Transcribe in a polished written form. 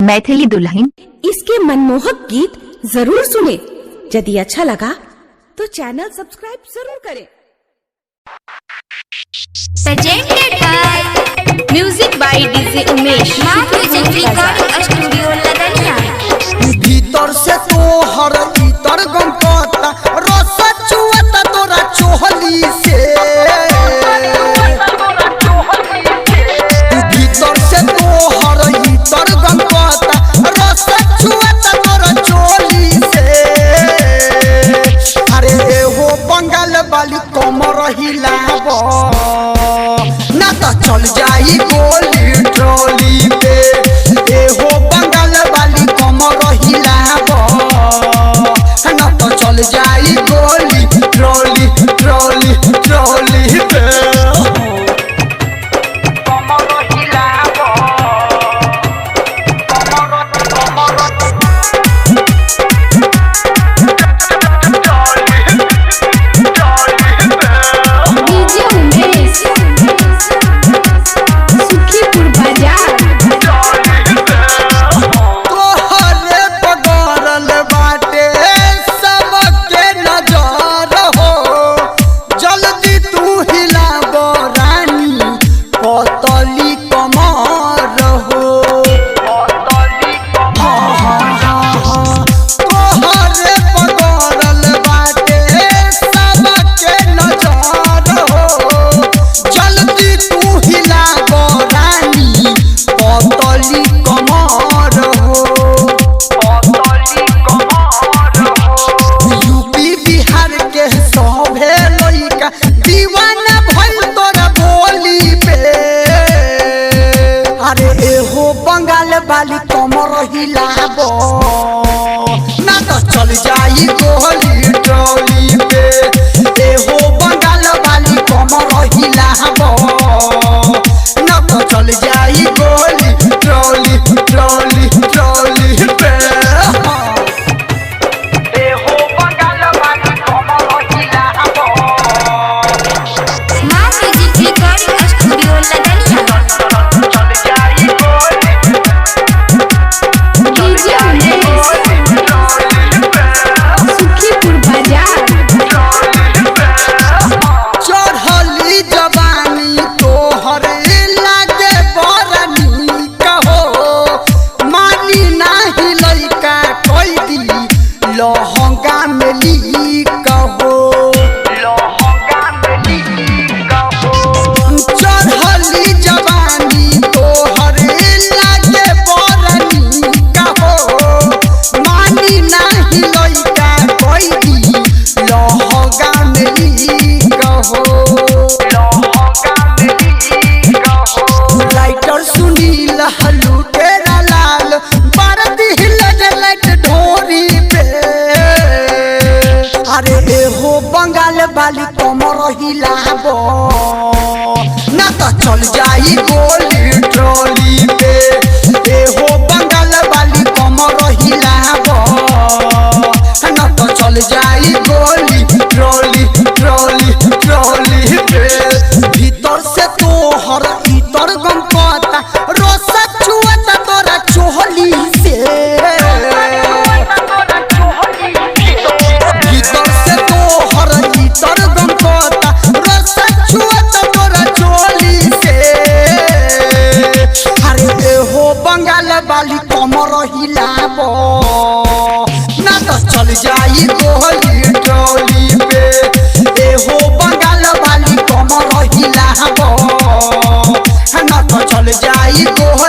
मैथिली दुल्हन। इसके मनमोहक गीत जरूर सुने। यदि अच्छा लगा तो चैनल सब्सक्राइब जरूर करें। Presented by music by DJ Umesh. Music recording studio Ladaniya. भीतर से तो हर इतर गम पता रस चुअता तोरा चोहली से। भीतर से तो हर इतर गम पता रस चुअता तोरा चोली से। अरे हो बंगाल वाली कमर हिलाबो ना तो चल जाई गोली ट्रॉली पे। ए हो बंगाल वाली कमर हिलाबो ना तो चल जाई गोली ट्रॉली ट्रॉली ट्रॉली पे। कमर हिलाबो डीजे उमेश सुखीपुर बाजार। तोहरे पगड़ल बाटे सबके नजर हो। जल्दी तू हिलाबो रानी पतली कमर हो। तोहरे पगड़ल बाटे सबके नजर हो। जल्दी तू हिलाबो रानी पतली कमर हो। यूपी बिहार के सभे लइका दीवाना भइल तोरा बोली पे। अरे एहो बंगाल वाली कमर हिलाबो ना तो चल जाई गोली ट्रॉली पे। एहो बंगाल वाली कमर हिलाबो ना तो चल जाई गोली ट्रॉली ट्रॉली ट्रॉली पे। Music recording studio Ladaniya. DJ Umesh Sukhipur बाजार। चढ़ली जवानी तोहर लागे बड़ नीक हो। मानी नाही लइका कैदी लहंगा में लीक हो। चढ़ली जवानी तोहर लागे बड़ नीक हो। मानी नाही लइका कैदी लहंगा में लीक हो। लाइटर सुनील हल्लू तेरा लाल बारती हिलट ढोरी पे। अरे एहो बंगाल वाली कमर हिलाबो ना तो चल जाई गोली ट्रॉली पे। एहो बंगाल वाली कमर हिलाबो ना तो चल जाई गोली ट्रॉली ट्रॉली ट्रॉली पे। भीतर से तो हर इतर गम पता रस चुअता तोरा चोहली से। भीतर से तो हर इतर गम पता रस चुअता तोरा चोली से। अरे हो बंगाल वाली कमर हिलाबो ना तो चल जाई गोली ट्रॉली पे। एहो बंगाल वाली कमर हिलाबो ना तो चल जाई गोली